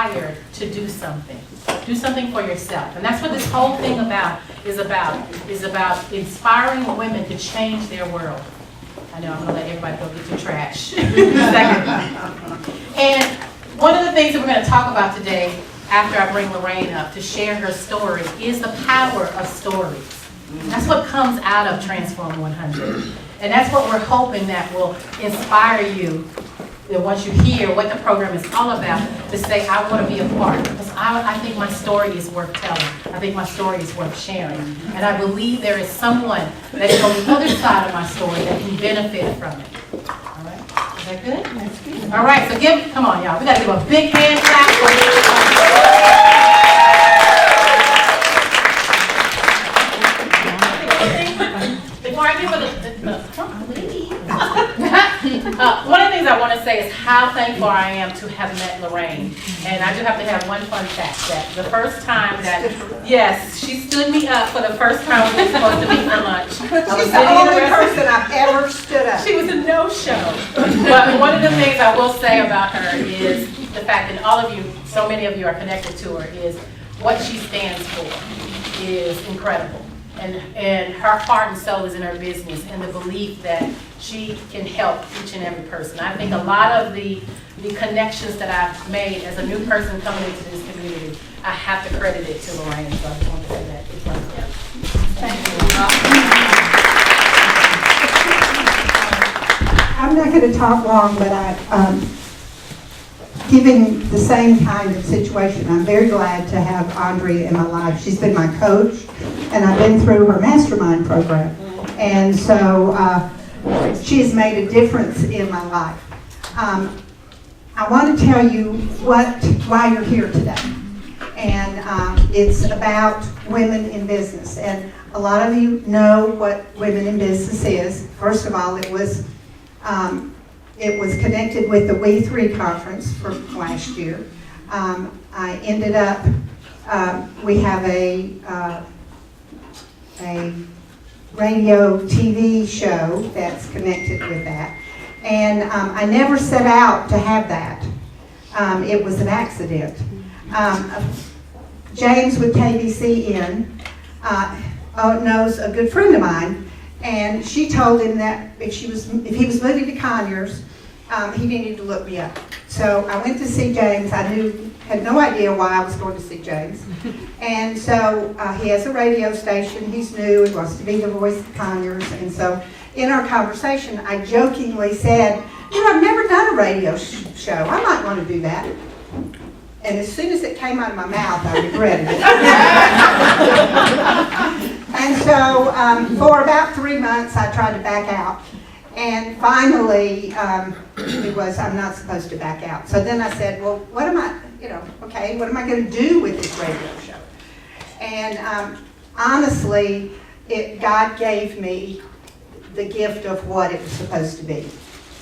inspired to do something. Do something for yourself. And that's what this whole thing is about inspiring women to change their world. I know I'm going to let everybody go get your trash in a second. And one of the things that we're going to talk about today, after I bring Lorraine up to share her story, is the power of stories. That's what comes out of Transform 100. And that's what we're hoping that will inspire you, that once you hear what the program is all about, to say, I want to be a part. Because I think my story is worth telling. I think my story is worth sharing. And I believe there is someone that is on the other side of my story that can benefit from it. All right? Is that good? That's good. All right, so come on, y'all. We got to give a big hand clap for this. Before I give one of the things I want to say is how thankful I am to have met Lorraine. And I do have to have one fun fact that the first time that, yes, she stood me up for the first time we were supposed to meet for lunch. She's the only person I've ever stood up. She was a no-show. But one of the things I will say about her is the fact that all of you, so many of you are connected to her, is what she stands for is incredible. And her heart and soul is in her business, and the belief that she can help each and every person. I think a lot of the connections that I've made as a new person coming into this community, I have to credit it to Lorraine. So I just want to say that it's right there. Thank you. I'm not going to talk long, but given the same kind of situation, I'm very glad to have Andrea in my life. She's been my coach, and I've been through her mastermind program. And so she has made a difference in my life. I want to tell you why you're here today. And it's about women in business. And a lot of you know what women in business is. First of all, it was connected with the We3 conference from last year. I ended up, we have a radio TV show that's connected with that. And I never set out to have that. It was an accident. James with KBCN knows a good friend of mine, and she told him that if he was moving to Conyers, he needed to look me up. So I went to see James. I had no idea why I was going to see James. And so he has a radio station. He's new. He wants to be the voice of Conyers. And so in our conversation, I jokingly said, I've never done a radio show. I might want to do that. And as soon as it came out of my mouth, I regretted it. And so for about 3 months, I tried to back out. And finally, it was, I'm not supposed to back out. So then I said, well, what am I going to do with this radio show? And honestly, God gave me the gift of what it was supposed to be.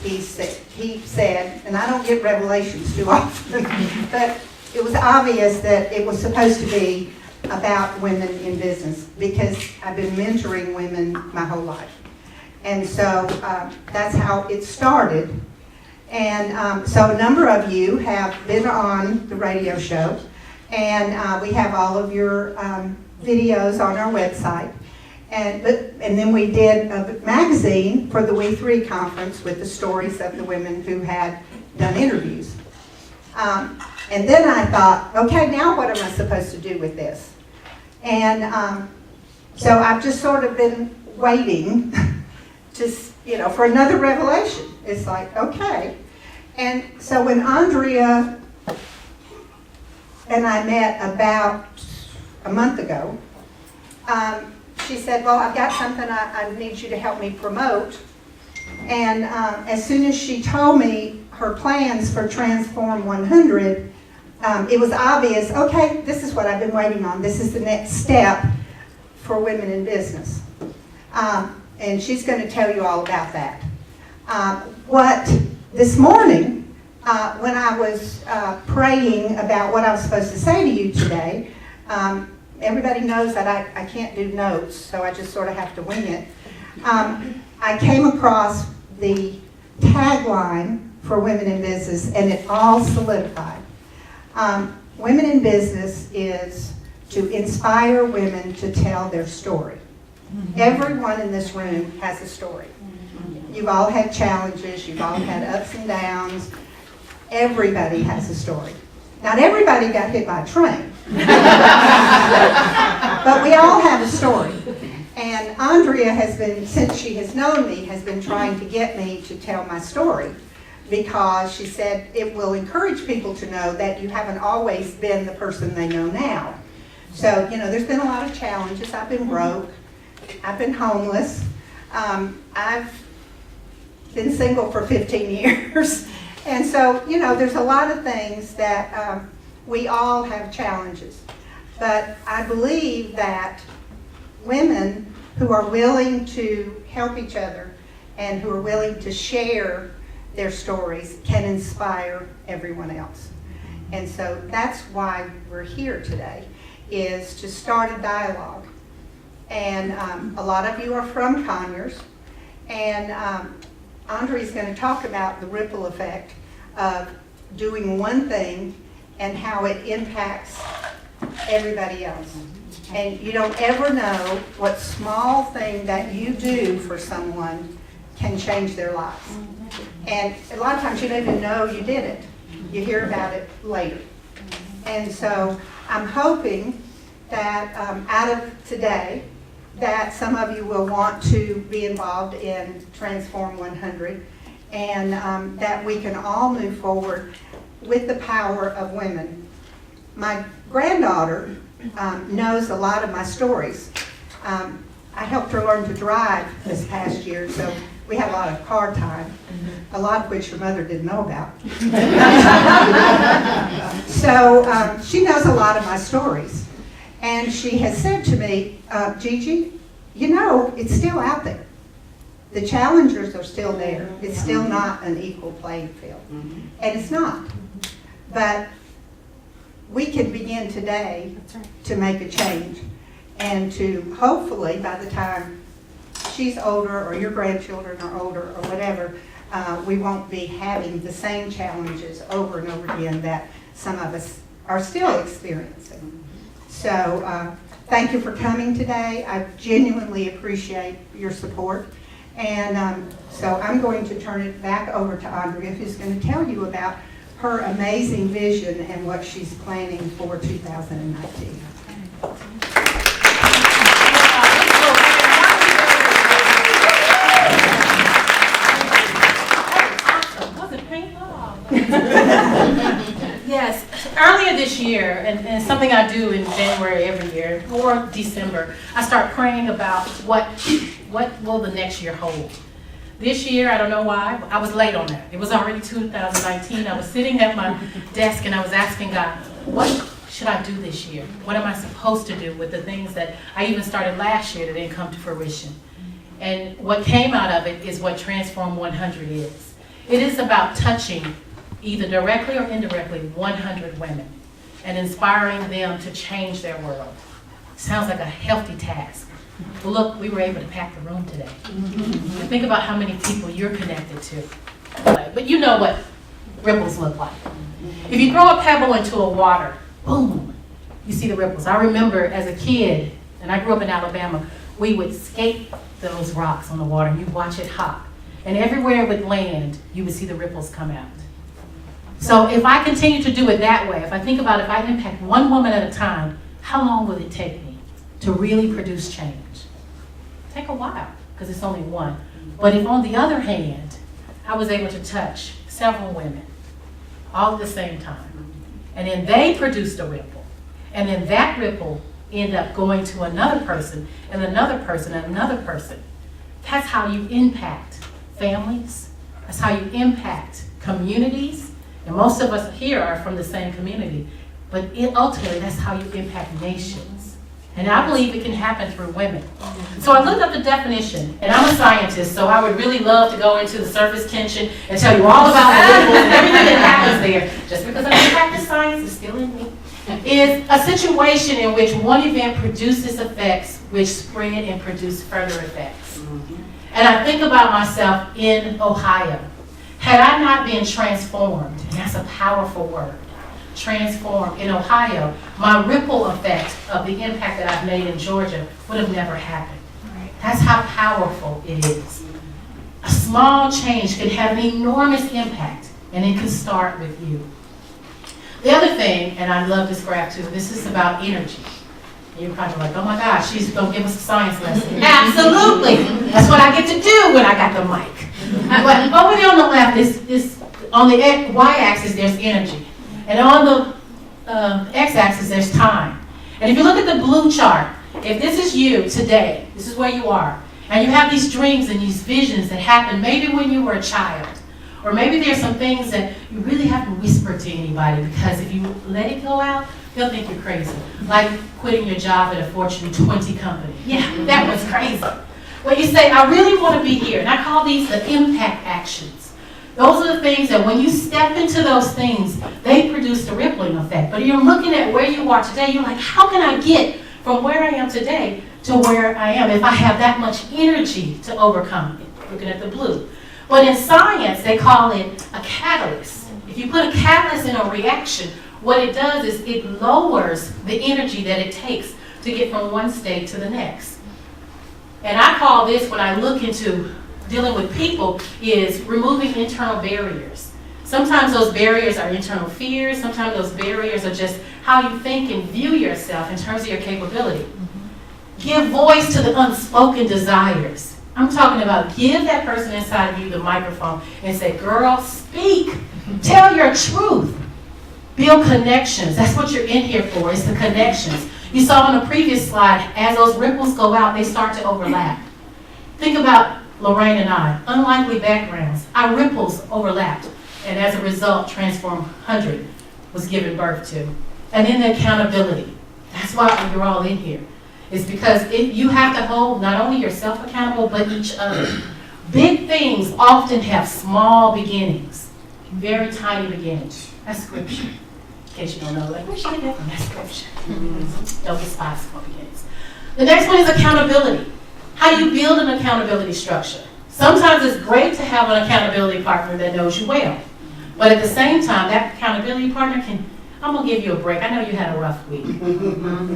He said, and I don't get revelations too often, but it was obvious that it was supposed to be about women in business because I've been mentoring women my whole life. And so that's how it started. And so a number of you have been on the radio show, and we have all of your videos on our website. And then we did a magazine for the We3 conference with the stories of the women who had done interviews. And then I thought, okay, now what am I supposed to do with this? And so I've just sort of been waiting for another revelation. It's like, okay. And so when Andrea and I met about a month ago, she said, well, I've got something I need you to help me promote. And as soon as she told me her plans for Transform 100, it was obvious, okay, this is what I've been waiting on. This is the next step for women in business. And she's going to tell you all about that. This morning, when I was praying about what I was supposed to say to you today, everybody knows that I can't do notes, so I just sort of have to wing it. I came across the tagline for Women in Business, and it all solidified. Women in Business is to inspire women to tell their story. Everyone in this room has a story. You've all had challenges, you've all had ups and downs. Everybody has a story. Not everybody got hit by a train, but we all have a story. And Andrea has been, since she has known me, has been trying to get me to tell my story, because she said it will encourage people to know that you haven't always been the person they know now. So, you know, there's been a lot of challenges. I've been broke. I've been homeless. I've been single for 15 years. And so, you know, there's a lot of things that we all have challenges. But I believe that women who are willing to help each other and who are willing to share their stories can inspire everyone else. And so that's why we're here today, is to start a dialogue. And a lot of you are from Conyers, and Andre's going to talk about the ripple effect of doing one thing and how it impacts everybody else. And you don't ever know what small thing that you do for someone can change their lives. And a lot of times you don't even know you did it. You hear about it later. And so I'm hoping that out of today, that some of you will want to be involved in Transform 100, and that we can all move forward with the power of women. My granddaughter knows a lot of my stories. I helped her learn to drive this past year, so we had a lot of car time, a lot of which her mother didn't know about. So she knows a lot of my stories. And she has said to me, Gigi, you know, it's still out there. The challengers are still there. It's still not an equal playing field. And it's not. But we can begin today to make a change, and to hopefully, by the time she's older or your grandchildren are older or whatever, we won't be having the same challenges over and over again that some of us are still experiencing. So thank you for coming today. I genuinely appreciate your support. And so I'm going to turn it back over to Andrea, who's going to tell you about her amazing vision and what she's planning for 2019. Yes, earlier this year, and something I do in January every year, or December, I start praying about what will the next year hold. This year, I don't know why, I was late on that. It was already 2019. I was sitting at my desk and I was asking God, what should I do this year? What am I supposed to do with the things that I even started last year that didn't come to fruition? And what came out of it is what Transform 100 is. It is about touching, either directly or indirectly, 100 women and inspiring them to change their world. Sounds like a healthy task. Well, look, we were able to pack the room today. And think about how many people you're connected to. But you know what ripples look like. If you throw a pebble into a water, boom, you see the ripples. I remember as a kid, and I grew up in Alabama, we would skate those rocks on the water and you watch it hop. And everywhere it would land, you would see the ripples come out. So if I continue to do it that way, if I think about if I impact one woman at a time, how long will it take me to really produce change? Take a while, because it's only one. But if on the other hand, I was able to touch several women all at the same time, and then they produced a ripple, and then that ripple ended up going to another person, and another person, and another person. That's how you impact families. That's how you impact communities. And most of us here are from the same community. But ultimately, that's how you impact nations. And I believe it can happen through women. So I looked up the definition, and I'm a scientist, so I would really love to go into the surface tension and tell you all about the ripples and everything that happens there. Just because I don't practice science, it's still in me. Is a situation in which one event produces effects which spread and produce further effects. And I think about myself in Ohio. Had I not been transformed, and that's a powerful word, transformed in Ohio, my ripple effect of the impact that I've made in Georgia would have never happened. That's how powerful it is. A small change can have an enormous impact, and it can start with you. The other thing, and I love this graph too, this is about energy. And you're probably like, oh my gosh, she's going to give us a science lesson. Absolutely. That's what I get to do when I got the mic. But over there on the left is on the y-axis, there's energy. And on the x-axis, there's time. And if you look at the blue chart, if this is you today, this is where you are, and you have these dreams and these visions that happened maybe when you were a child, or maybe there's some things that you really haven't whispered to anybody because if you let it go out, they'll think you're crazy. Like quitting your job at a Fortune 20 company. Yeah, that was crazy. When you say, I really want to be here, and I call these the impact actions. Those are the things that when you step into those things, they produce the rippling effect. But you're looking at where you are today, you're like, how can I get from where I am today to where I am if I have that much energy to overcome it? Looking at the blue. But in science, they call it a catalyst. If you put a catalyst in a reaction, what it does is it lowers the energy that it takes to get from one state to the next. And I call this, when I look into dealing with people, is removing internal barriers. Sometimes those barriers are internal fears. Sometimes those barriers are just how you think and view yourself in terms of your capability. Give voice to the unspoken desires. I'm talking about give that person inside of you the microphone and say, girl, speak. Tell your truth. Build connections. That's what you're in here for, is the connections. You saw on the previous slide, as those ripples go out, they start to overlap. Think about Lorraine and I, unlikely backgrounds. Our ripples overlapped, and as a result, Transform 100 was given birth to. And then the accountability. That's why you're all in here. It's because you have to hold not only yourself accountable, but each other. Big things often have small beginnings, very tiny beginnings. That's scripture. In case you don't know, like, where'd you get that from? That's scripture. Don't despise small beginnings. The next one is accountability. How do you build an accountability structure? Sometimes it's great to have an accountability partner that knows you well. But at the same time, that accountability partner can, I'm going to give you a break. I know you had a rough week.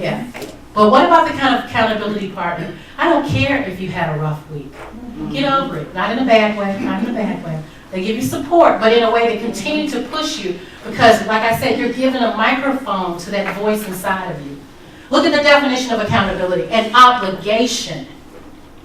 Yeah. But what about the kind of accountability partner? I don't care if you had a rough week. Get over it. Not in a bad way. Not in a bad way. They give you support, but in a way they continue to push you because, like I said, you're giving a microphone to that voice inside of you. Look at the definition of accountability: an obligation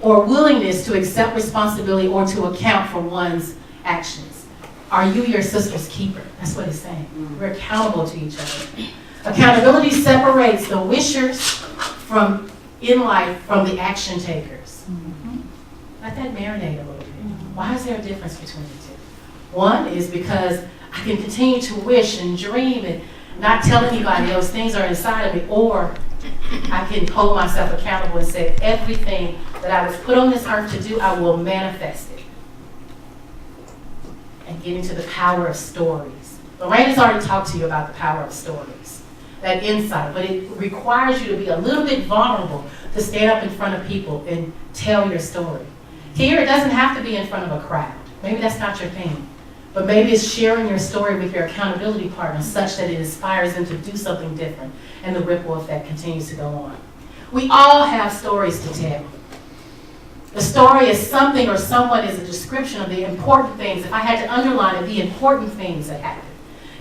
or willingness to accept responsibility or to account for one's actions. Are you your sister's keeper? That's what it's saying. We're accountable to each other. Accountability separates the wishers in life from the action takers. Let that marinate a little bit. Why is there a difference between the two? One is because I can continue to wish and dream and not tell anybody those things are inside of me, or I can hold myself accountable and say everything that I was put on this earth to do, I will manifest it. And get into the power of stories. Lorraine has already talked to you about the power of stories, that insight, but it requires you to be a little bit vulnerable to stand up in front of people and tell your story. Here, it doesn't have to be in front of a crowd. Maybe that's not your thing. But maybe it's sharing your story with your accountability partner such that it inspires them to do something different, and the ripple effect continues to go on. We all have stories to tell. The story is something or someone is a description of the important things. If I had to underline it, the important things that happened.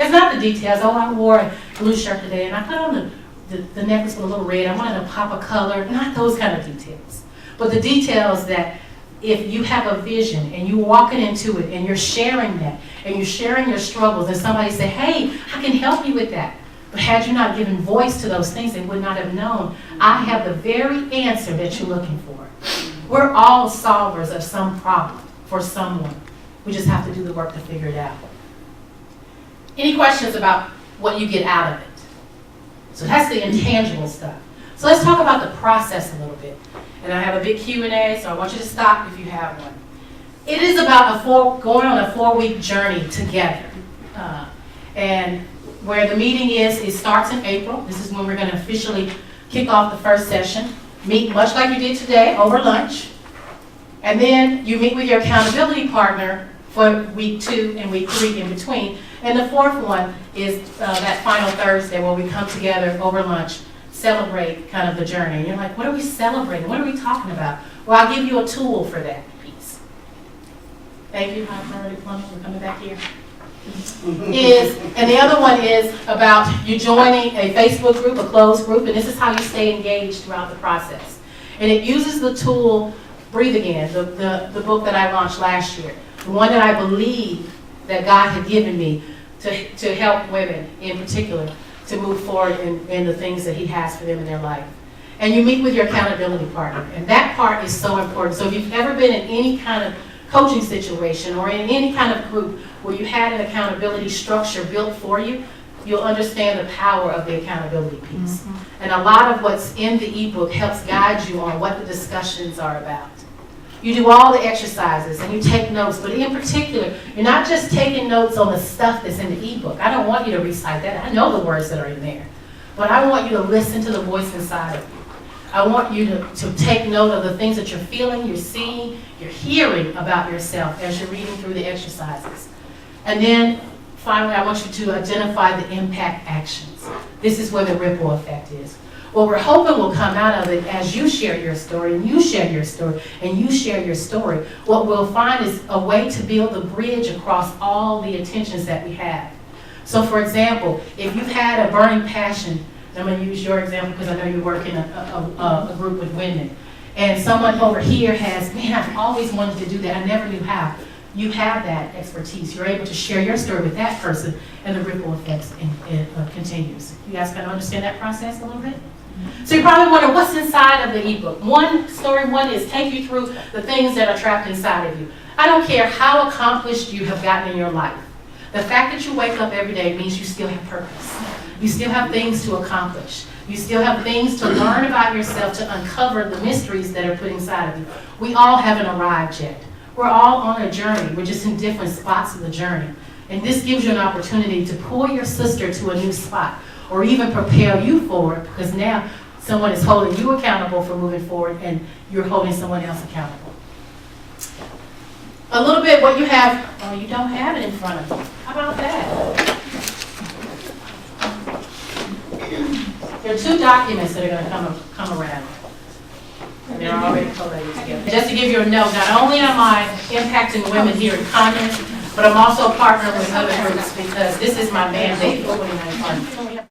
It's not the details. Oh, I wore a blue shirt today, and I put on the necklace with a little red. I wanted to pop a color. Not those kind of details. But the details that if you have a vision and you're walking into it and you're sharing that and you're sharing your struggles and somebody say, hey, I can help you with that. But had you not given voice to those things, they would not have known. I have the very answer that you're looking for. We're all solvers of some problem for someone. We just have to do the work to figure it out. Any questions about what you get out of it? So that's the intangible stuff. So let's talk about the process a little bit. And I have a big Q&A, so I want you to stop if you have one. It is about going on a 4-week journey together. And where the meeting is, it starts in April. This is when we're going to officially kick off the first session. Meet much like you did today over lunch. And then you meet with your accountability partner for week 2 and week 3 in between. And the fourth one is that final Thursday where we come together over lunch, celebrate kind of the journey. And you're like, what are we celebrating? What are we talking about? Well, I'll give you a tool for that piece. Thank you, High Priority Plumbing, for coming back here. And the other one is about you joining a Facebook group, a closed group, and this is how you stay engaged throughout the process. And it uses the tool, Breathe Again, the book that I launched last year, the one that I believe that God had given me to help women in particular to move forward in the things that He has for them in their life. And you meet with your accountability partner, and that part is so important. So if you've ever been in any kind of coaching situation or in any kind of group where you had an accountability structure built for you, you'll understand the power of the accountability piece. And a lot of what's in the ebook helps guide you on what the discussions are about. You do all the exercises and you take notes, but in particular, you're not just taking notes on the stuff that's in the ebook. I don't want you to recite that. I know the words that are in there. But I want you to listen to the voice inside of you. I want you to take note of the things that you're feeling, you're seeing, you're hearing about yourself as you're reading through the exercises. And then, finally, I want you to identify the impact actions. This is where the ripple effect is. What we're hoping will come out of it as you share your story, and you share your story, and you share your story, what we'll find is a way to build a bridge across all the intentions that we have. So, for example, if you've had a burning passion, I'm going to use your example because I know you work in a group with women. And someone over here has, man, I've always wanted to do that. I never knew how. You have that expertise. You're able to share your story with that person, and the ripple effects continues. You guys kind of understand that process a little bit? So you're probably wondering what's inside of the ebook. Story one is take you through the things that are trapped inside of you. I don't care how accomplished you have gotten in your life. The fact that you wake up every day means you still have purpose. You still have things to accomplish. You still have things to learn about yourself, to uncover the mysteries that are put inside of you. We all haven't arrived yet. We're all on a journey. We're just in different spots of the journey. And this gives you an opportunity to pull your sister to a new spot, or even prepare you for it, because now someone is holding you accountable for moving forward, and you're holding someone else accountable. A little bit what you have, oh, you don't have it in front of you. How about that? There are two documents that are going to come around. And they're already collated together. Just to give you a note, not only am I impacting women here in Conyers, but I'm also partnering with other groups because this is my mandate for 2019.